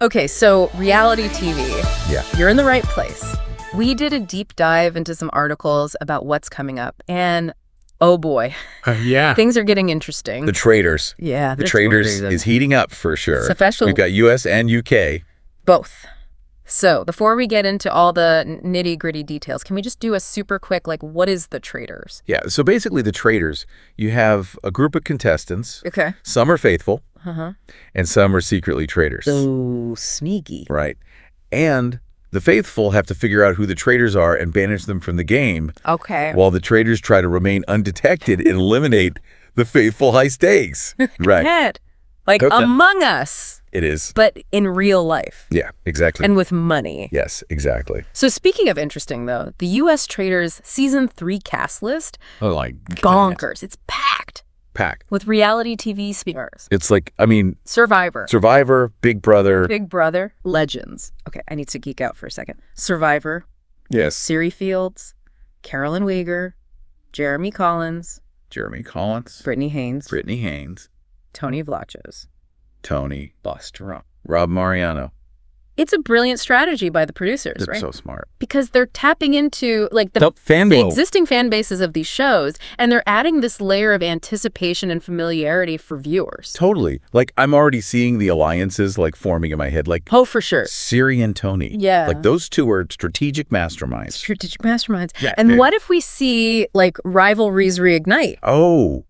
Okay, so reality TV. Yeah. You're in the right place. We did a deep dive into some articles about what's coming up, and oh boy, Yeah. things are getting interesting. The Traitors. Yeah, The Traitors is heating up for sure. Especially We've got U.S. and U.K. both. So before we get into all the nitty-gritty details, can we just do a super quick, what is the Traitors? Yeah, so basically the Traitors, you have a group of contestants. Okay. Some are faithful, Uh-huh. and some are secretly traitors. So sneaky. Right. And the faithful have to figure out who the traitors are and banish them from the game, Okay. while the traitors try to remain undetected and eliminate the faithful high stakes. Right. Head. Like Okay. Among Us, It is. but in real life Yeah, exactly. and with money. Yes, exactly. So speaking of interesting, though, the U.S. Traitors Season 3 cast list, Oh, like bonkers. It's packed pack. with reality TV stars. It's like, Survivor. Survivor, Big Brother. Big Brother. Legends. Okay, I need to geek out for a second. Survivor. Yes. Siri Fields. Carolyn Weger. Jeremy Collins. Jeremy Collins. Brittany Haynes. Brittany Haynes. Tony Vlachos. Tony. Buster Rump. Rob Mariano. It's a brilliant strategy by the producers, They're right? so smart. Because they're tapping into the Fandom. existing fan bases of these shows, and they're adding this layer of anticipation and familiarity for viewers. Totally. Like, I'm already seeing the alliances, forming in my head. Like, Oh, for sure. Siri and Tony. Yeah. Like, those two are strategic masterminds. Strategic masterminds. Yeah, And yeah. what if we see, rivalries reignite? Oh,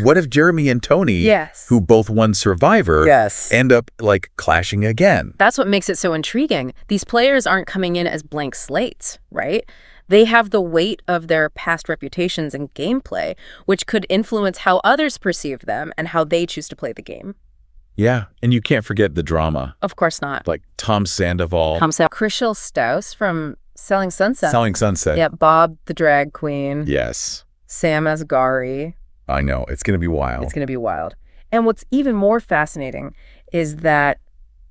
what if Jeremy and Tony, Yes. who both won Survivor, Yes. end up, clashing again? That's what makes it so intriguing. These players aren't coming in as blank slates, right? They have the weight of their past reputations and gameplay, which could influence how others perceive them and how they choose to play the game. Yeah. And you can't forget the drama. Of course not. Like Tom Sandoval. Chrishell Stause from Selling Sunset. Selling Sunset. Yeah, Bob the drag queen. Yes. Sam Asghari. I know. It's going to be wild. It's going to be wild. And what's even more fascinating is that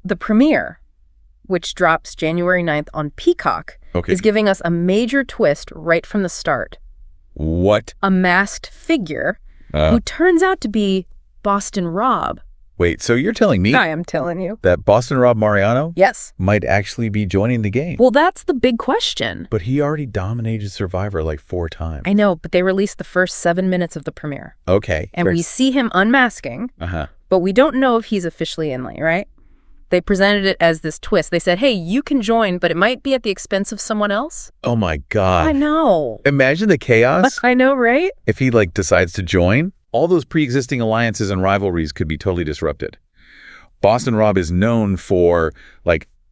the premiere, which drops January 9th on Peacock, Okay. is giving us a major twist right from the start. What? A masked figure who turns out to be Boston Rob. Wait, so you're telling me I am telling you. that Boston Rob Mariano Yes. might actually be joining the game? Well, that's the big question. But he already dominated Survivor 4 times. I know, but they released the first 7 minutes of the premiere. Okay. And we see him unmasking, Uh-huh. but we don't know if he's officially in, right? They presented it as this twist. They said, hey, you can join, but it might be at the expense of someone else. Oh, my God. I know. Imagine the chaos I know, right? if he, decides to join. All those pre-existing alliances and rivalries could be totally disrupted. Boston Rob is known for,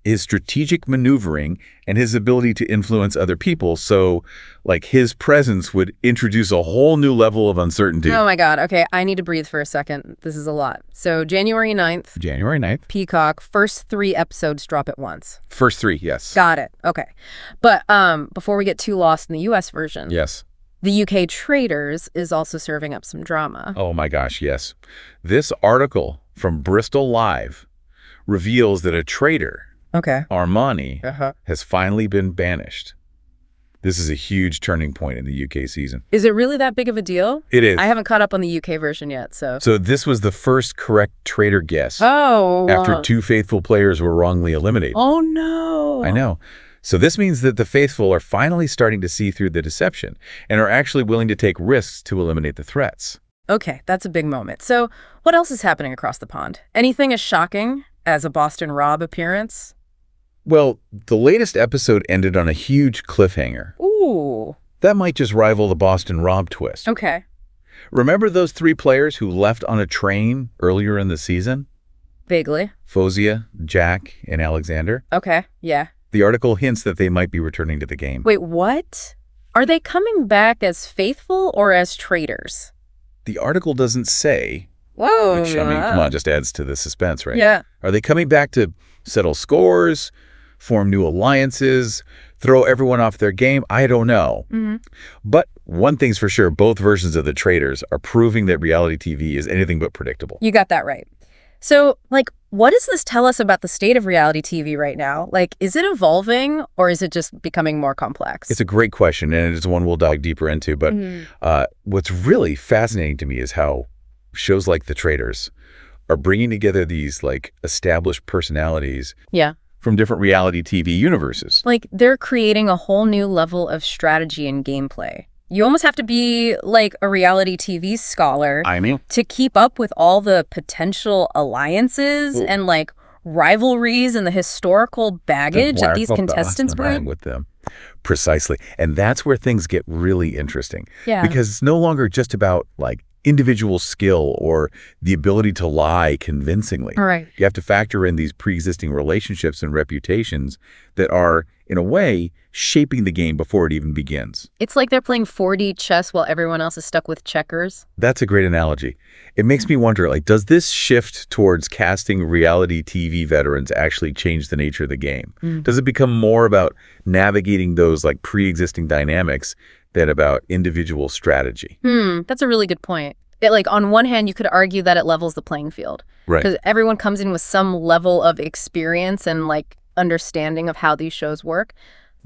his strategic maneuvering and his ability to influence other people. So, his presence would introduce a whole new level of uncertainty. Oh, my God. Okay, I need to breathe for a second. This is a lot. So January 9th, January 9th. Peacock, first 3 episodes drop at once. First 3, yes. Got it. Okay. But before we get too lost in the U.S. version, Yes. the U.K. Traitors is also serving up some drama. Oh my gosh, yes. This article from Bristol Live reveals that a traitor, Okay. Armani, Uh-huh. has finally been banished. This is a huge turning point in the UK season. Is it really that big of a deal? It is. I haven't caught up on the UK version yet, so. So this was the first correct traitor guess Oh. after 2 faithful players were wrongly eliminated. Oh, no. I know. So this means that the faithful are finally starting to see through the deception and are actually willing to take risks to eliminate the threats. Okay, that's a big moment. So what else is happening across the pond? Anything as shocking as a Boston Rob appearance? Well, the latest episode ended on a huge cliffhanger. Ooh. That might just rival the Boston Rob twist. Okay. Remember those 3 players who left on a train earlier in the season? Vaguely. Fozia, Jack, and Alexander? Okay, yeah. The article hints that they might be returning to the game. Wait, what? Are they coming back as faithful or as traitors? The article doesn't say, Whoa. which, come on, just adds to the suspense, right? Yeah. Are they coming back to settle scores, form new alliances, throw everyone off their game? I don't know. Mm-hmm. But one thing's for sure, both versions of the traitors are proving that reality TV is anything but predictable. You got that right. So, what does this tell us about the state of reality TV right now? Is it evolving or is it just becoming more complex? It's a great question, and it's one we'll dive deeper into. But what's really fascinating to me is how shows like The Traitors are bringing together these like established personalities Yeah. from different reality TV universes. Like, they're creating a whole new level of strategy and gameplay. You almost have to be like a reality TV scholar I mean, to keep up with all the potential alliances and like rivalries and the historical baggage that these contestants bring with them. Precisely. And that's where things get really interesting. Yeah. Because it's no longer just about like individual skill or the ability to lie convincingly. All right. You have to factor in these pre-existing relationships and reputations that are, in a way, shaping the game before it even begins. It's like they're playing 4D chess while everyone else is stuck with checkers. That's a great analogy. It makes me wonder, like, does this shift towards casting reality TV veterans actually change the nature of the game? Does it become more about navigating those like pre-existing dynamics than about individual strategy? That's a really good point. Like, on one hand, you could argue that it levels the playing field. Right. Because everyone comes in with some level of experience and like understanding of how these shows work.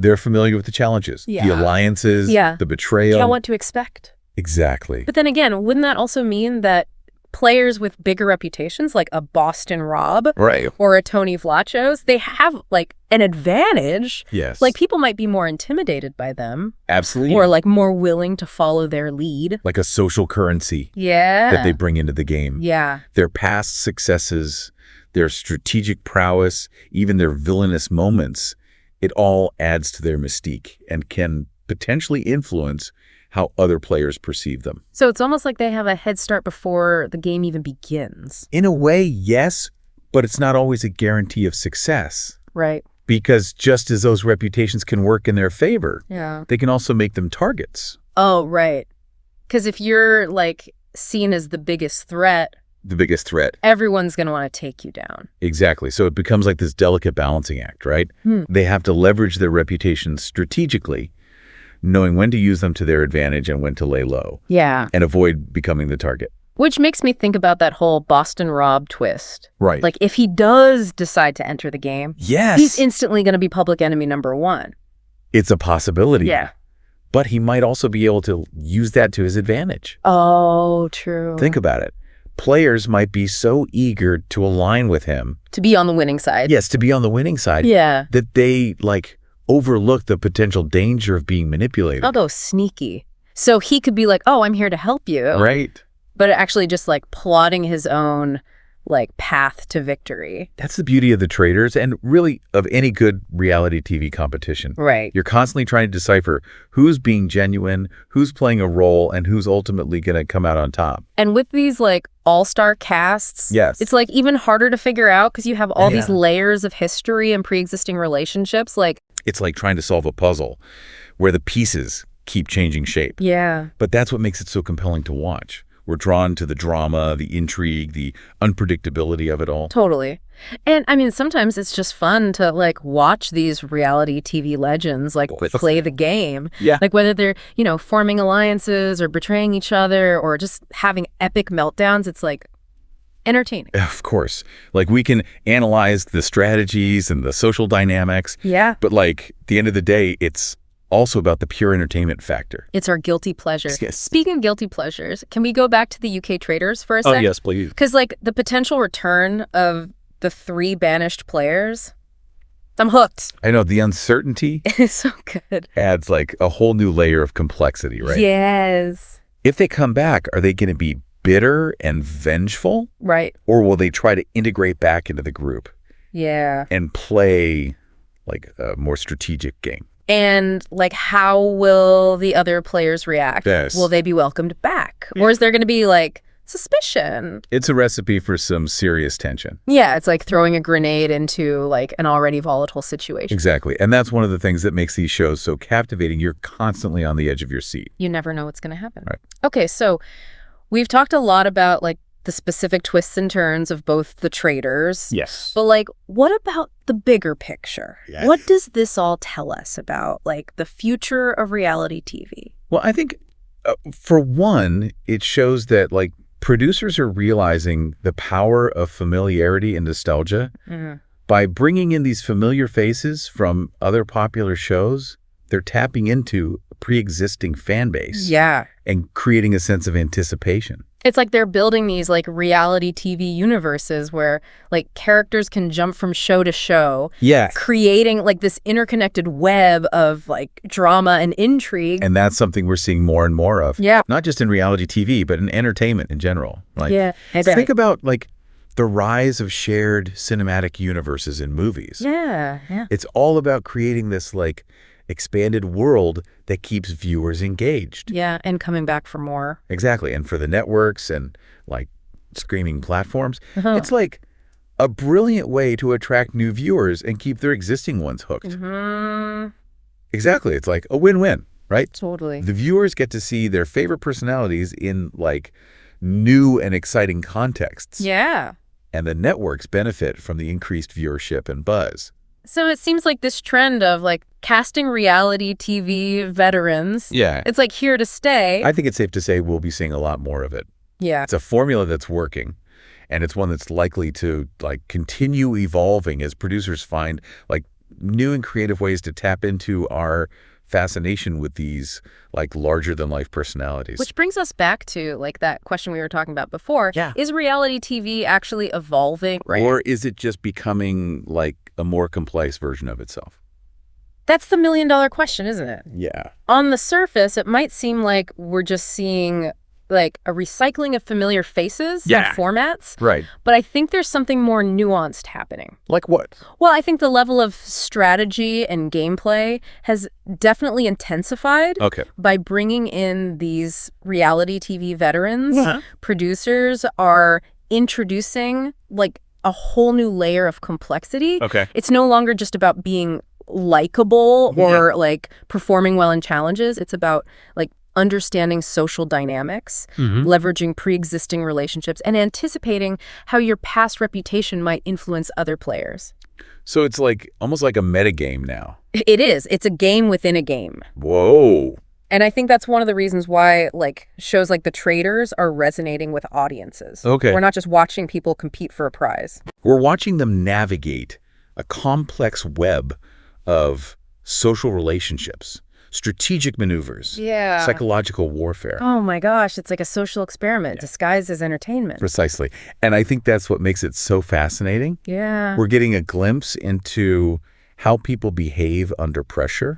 They're familiar with the challenges, the alliances, the betrayal. You know what to expect. Exactly. But then again, wouldn't that also mean that players with bigger reputations, like a Boston Rob Right. or a Tony Vlachos, they have like an advantage? Yes. Like, people might be more intimidated by them absolutely. or like more willing to follow their lead. Like a social currency Yeah. that they bring into the game. Yeah. Their past successes, their strategic prowess, even their villainous moments, it all adds to their mystique and can potentially influence how other players perceive them. So it's almost like they have a head start before the game even begins. In a way, yes, but it's not always a guarantee of success. Right. Because just as those reputations can work in their favor, Yeah. they can also make them targets. Oh, right. Because if you're like seen as the biggest threat, The biggest threat. everyone's going to want to take you down. Exactly. So it becomes like this delicate balancing act, right? They have to leverage their reputations strategically, knowing when to use them to their advantage and when to lay low Yeah. and avoid becoming the target. Which makes me think about that whole Boston Rob twist. Right. Like, if he does decide to enter the game, yes, he's instantly going to be public enemy number one. it's a possibility. Yeah. But he might also be able to use that to his advantage. Oh, true. Think about it. Players might be so eager to align with him, To be on the winning side. yes, to be on the winning side, Yeah. that they like overlook the potential danger of being manipulated. Although sneaky. So he could be like, oh, I'm here to help you. Right. But actually just like plotting his own like path to victory. That's the beauty of the traders and really of any good reality TV competition. Right. You're constantly trying to decipher who's being genuine, who's playing a role, and who's ultimately going to come out on top. And with these like all-star casts, Yes. it's like even harder to figure out because you have all these Yeah. layers of history and pre-existing relationships. Like, It's like trying to solve a puzzle where the pieces keep changing shape. yeah. But that's what makes it so compelling to watch. We're drawn to the drama, the intrigue, the unpredictability of it all. Totally. And I mean, sometimes it's just fun to like watch these reality TV legends like play the game. Yeah. Like whether they're, you know, forming alliances or betraying each other or just having epic meltdowns, it's like entertaining. Of course. Like we can analyze the strategies and the social dynamics, Yeah. but like at the end of the day, it's also about the pure entertainment factor. It's our guilty pleasure. Yes. Speaking of guilty pleasures, can we go back to the UK traders for a sec? Please. Because like the potential return of the 3 banished players, I'm hooked. I know the uncertainty It's so good. adds like a whole new layer of complexity, right? Yes. If they come back, are they going to be bitter and vengeful, Right. or will they try to integrate back into the group Yeah. and play like a more strategic game? And like, how will the other players react? Yes. Will they be welcomed back? Or is there going to be like suspicion? It's a recipe for some serious tension. Yeah, it's like throwing a grenade into like an already volatile situation. Exactly. And that's one of the things that makes these shows so captivating. You're constantly on the edge of your seat. You never know what's going to happen. Right. Okay, so we've talked a lot about like the specific twists and turns of both the traders. Yes. But like, what about the bigger picture? Yes. What does this all tell us about like the future of reality TV? Well, I think for one, it shows that like producers are realizing the power of familiarity and nostalgia. By bringing in these familiar faces from other popular shows. They're tapping into a pre-existing fan base Yeah. and creating a sense of anticipation. It's like they're building these like reality TV universes where like characters can jump from show to show, Yeah. creating like this interconnected web of like drama and intrigue. And that's something we're seeing more and more of. Yeah. Not just in reality TV, but in entertainment in general. Like, Yeah. think about like the rise of shared cinematic universes in movies. Yeah. It's all about creating this like expanded world that keeps viewers engaged. Yeah, and coming back for more. Exactly. And for the networks and like streaming platforms, Uh-huh. it's like a brilliant way to attract new viewers and keep their existing ones hooked. Exactly. It's like a win-win, right? Totally. The viewers get to see their favorite personalities in like new and exciting contexts. Yeah. And the networks benefit from the increased viewership and buzz. So it seems like this trend of like casting reality TV veterans, Yeah. it's like here to stay. I think it's safe to say we'll be seeing a lot more of it. Yeah. It's a formula that's working, and it's one that's likely to like continue evolving as producers find like new and creative ways to tap into our fascination with these like larger than life personalities. Which brings us back to like that question we were talking about before. Yeah. Is reality TV actually evolving? Or is it just becoming like a more complex version of itself? That's the million-dollar question, isn't it? Yeah. On the surface, it might seem like we're just seeing like a recycling of familiar faces Yeah. and formats, Right. but I think there's something more nuanced happening. Like what? Well, I think the level of strategy and gameplay has definitely intensified Okay. by bringing in these reality TV veterans. Uh-huh. Producers are introducing like a whole new layer of complexity. Okay. It's no longer just about being likable or like performing well in challenges. It's about like understanding social dynamics, leveraging pre-existing relationships, and anticipating how your past reputation might influence other players. So it's like almost like a metagame now. It is. It's a game within a game. Whoa. And I think that's one of the reasons why like shows like The Traitors are resonating with audiences. Okay. We're not just watching people compete for a prize. We're watching them navigate a complex web of social relationships, strategic maneuvers, Yeah. psychological warfare. Oh my gosh, it's like a social experiment disguised as entertainment. Precisely. And I think that's what makes it so fascinating. Yeah. We're getting a glimpse into how people behave under pressure,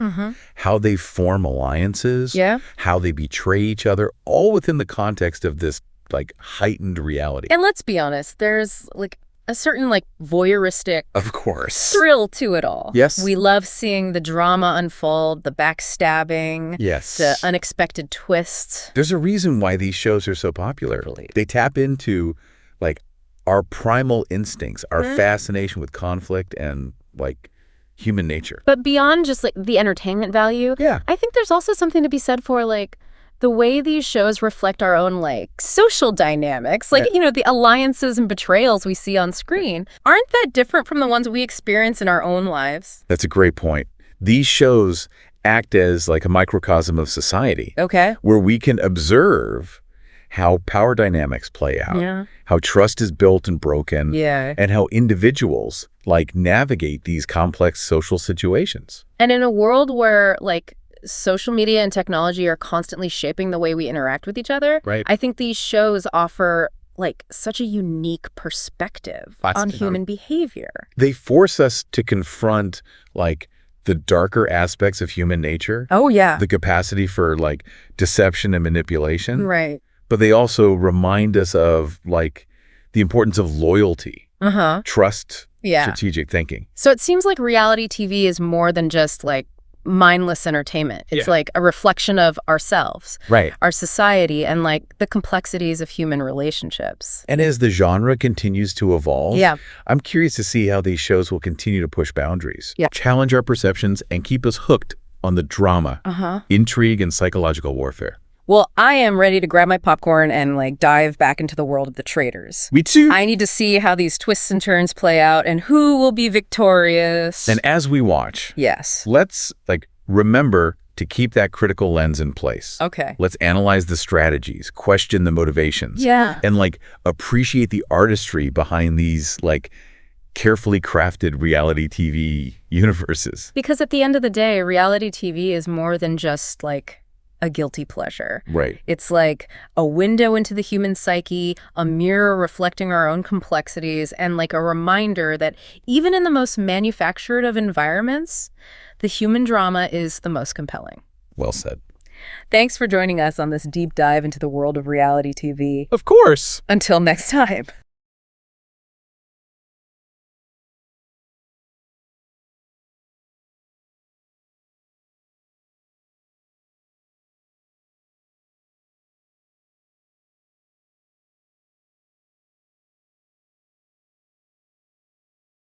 how they form alliances, Yeah. how they betray each other, all within the context of this like heightened reality. And let's be honest, there's like a certain like voyeuristic Of course. thrill to it all. Yes. We love seeing the drama unfold, the backstabbing, Yes. the unexpected twists. There's a reason why these shows are so popular. They tap into like our primal instincts, our fascination with conflict and like human nature. But beyond just like the entertainment value, Yeah. I think there's also something to be said for like the way these shows reflect our own like social dynamics, like, you know, the alliances and betrayals we see on screen aren't that different from the ones we experience in our own lives. That's a great point. These shows act as like a microcosm of society Okay. where we can observe how power dynamics play out, Yeah. how trust is built and broken, Yeah. and how individuals like navigate these complex social situations. And in a world where like social media and technology are constantly shaping the way we interact with each other, Right. I think these shows offer like such a unique perspective on human behavior. They force us to confront like the darker aspects of human nature, Oh, yeah. the capacity for like deception and manipulation, Right. but they also remind us of like the importance of loyalty, Uh-huh. trust, Yeah. strategic thinking. So it seems like reality TV is more than just like mindless entertainment. It's like a reflection of ourselves, Right. our society, and like the complexities of human relationships. And as the genre continues to evolve, Yeah. I'm curious to see how these shows will continue to push boundaries, Yeah. challenge our perceptions, and keep us hooked on the drama, Uh-huh. intrigue, and psychological warfare. Well, I am ready to grab my popcorn and like dive back into the world of The Traitors. Me too. I need to see how these twists and turns play out and who will be victorious. And as we watch, yes. let's like remember to keep that critical lens in place. Okay. Let's analyze the strategies, question the motivations, Yeah. and like appreciate the artistry behind these like carefully crafted reality TV universes. Because at the end of the day, reality TV is more than just like a guilty pleasure. Right. It's like a window into the human psyche, a mirror reflecting our own complexities, and like a reminder that even in the most manufactured of environments, the human drama is the most compelling. Well said. Thanks for joining us on this deep dive into the world of reality TV. Of course. Until next time.